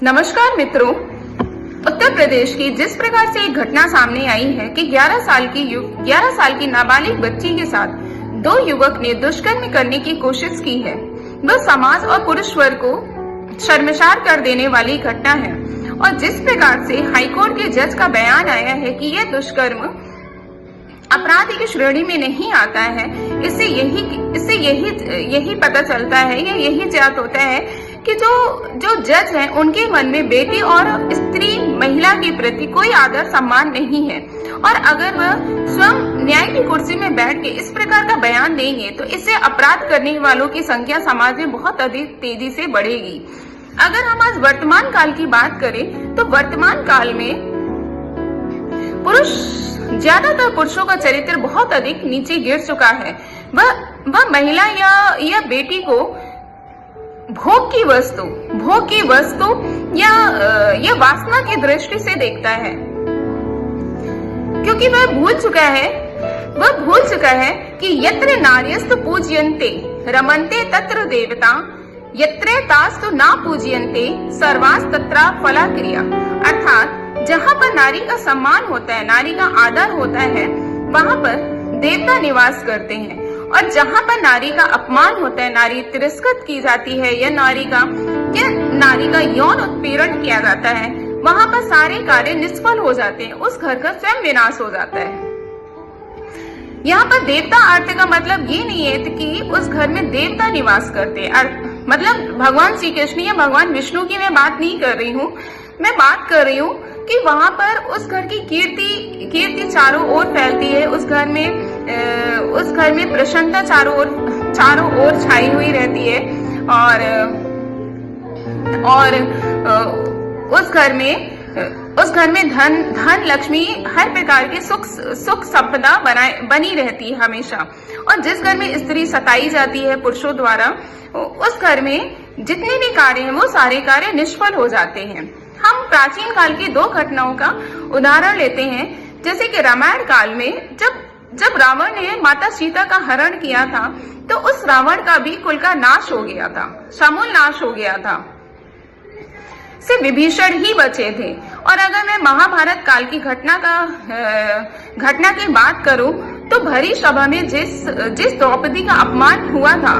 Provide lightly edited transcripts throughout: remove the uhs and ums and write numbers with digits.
नमस्कार मित्रों, उत्तर प्रदेश की जिस प्रकार से एक घटना सामने आई है कि 11 साल की नाबालिग बच्ची के साथ दो युवक ने दुष्कर्म करने की कोशिश की है, वह समाज और पुरुष वर्ग को शर्मसार कर देने वाली घटना है। और जिस प्रकार से हाईकोर्ट के जज का बयान आया है कि यह दुष्कर्म अपराध की श्रेणी में नहीं आता है, इससे यही पता चलता है या यही ज्ञात होता है कि जो जज हैं उनके मन में बेटी और स्त्री महिला के प्रति कोई आदर सम्मान नहीं है। और अगर वह स्वयं न्याय की कुर्सी में बैठ के इस प्रकार का बयान देंगे तो इससे अपराध करने वालों की संख्या समाज में बहुत अधिक तेजी से बढ़ेगी। अगर हम आज वर्तमान काल की बात करें तो वर्तमान काल में ज्यादातर पुरुषों का चरित्र बहुत अधिक नीचे गिर चुका है। वह महिला या बेटी को भोग की वस्तु या वासना की दृष्टि से देखता है, क्योंकि वह भूल चुका है कि यत्र नार्यस्तु पूज्यन्ते रमन्ते तत्र देवता, यत्र तास्तु ना पूज्यन्ते सर्वास तत्र फला क्रिया। अर्थात जहाँ पर नारी का सम्मान होता है, नारी का आदर होता है, वहाँ पर देवता निवास करते हैं। और जहाँ पर नारी का अपमान होता है, नारी तिरस्कृत की जाती है या नारी का यौन उत्पीड़न किया जाता है, वहाँ पर सारे कार्य निष्फल हो जाते हैं, उस घर का स्वयं विनाश हो जाता है। यहाँ पर देवता अर्थ का मतलब ये नहीं है कि उस घर में देवता निवास करते हैं, मतलब भगवान श्री कृष्ण या भगवान विष्णु की मैं बात नहीं कर रही हूँ। मैं बात कर रही हूँ कि वहाँ पर उस घर की कीर्ति चारों ओर फैलती है, उस घर में प्रसन्नता चारों ओर छाई हुई रहती है। और उस घर में धन लक्ष्मी हर प्रकार की सुख संपदा बनी रहती है हमेशा। और जिस घर में स्त्री सताई जाती है पुरुषों द्वारा, उस घर में जितने भी कार्य हैं वो सारे कार्य निष्फल हो जाते हैं। हम प्राचीन काल की दो घटनाओं का उदाहरण लेते हैं, जैसे कि रामायण काल में जब रावण ने माता सीता का हरण किया था तो उस रावण का भी कुल का नाश हो गया था, समूल नाश हो गया था, सिर्फ विभीषण ही बचे थे। और अगर मैं महाभारत काल की घटना की बात करूं तो भरी सभा में जिस द्रौपदी का अपमान हुआ था,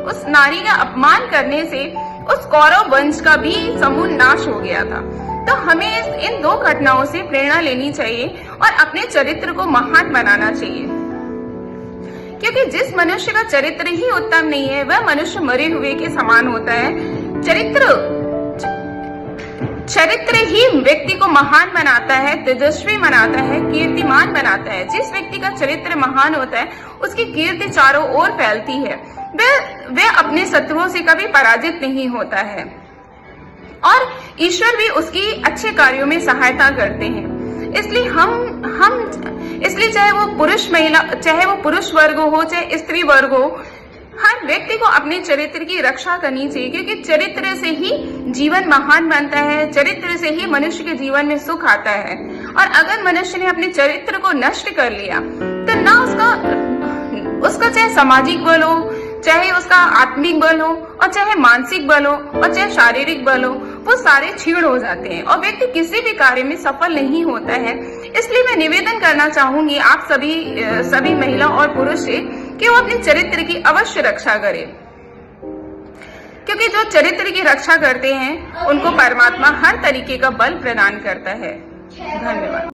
उस नारी का अपमान करने से उस कौरव वंश का भी समूल नाश हो गया था। तो हमें इन दो घटनाओं से प्रेरणा लेनी चाहिए और अपने चरित्र को महान बनाना चाहिए, क्योंकि जिस मनुष्य का चरित्र ही उत्तम नहीं है वह मनुष्य मरे हुए के समान होता है। चरित्र ही व्यक्ति को महान बनाता है, तेजस्वी बनाता है, कीर्तिमान बनाता है। जिस व्यक्ति का चरित्र महान होता है उसकी कीर्ति चारों ओर फैलती है, वह अपने शत्रुओं से कभी पराजित नहीं होता है और ईश्वर भी उसकी अच्छे कार्यों में सहायता करते हैं। इसलिए चाहे वो पुरुष वर्ग हो चाहे स्त्री वर्ग हो, हर व्यक्ति को अपने चरित्र की रक्षा करनी चाहिए, क्योंकि चरित्र से ही जीवन महान बनता है, चरित्र से ही मनुष्य के जीवन में सुख आता है। और अगर मनुष्य ने अपने चरित्र को नष्ट कर लिया तो ना उसका चाहे सामाजिक बल हो, चाहे उसका आत्मिक बल हो, और चाहे मानसिक बल हो, और चाहे शारीरिक बल हो, वो सारे क्षीण हो जाते हैं और व्यक्ति किसी भी कार्य में सफल नहीं होता है। इसलिए मैं निवेदन करना चाहूंगी आप सभी महिला और पुरुष से कि वो अपने चरित्र की अवश्य रक्षा करें, क्योंकि जो चरित्र की रक्षा करते हैं उनको परमात्मा हर तरीके का बल प्रदान करता है। धन्यवाद।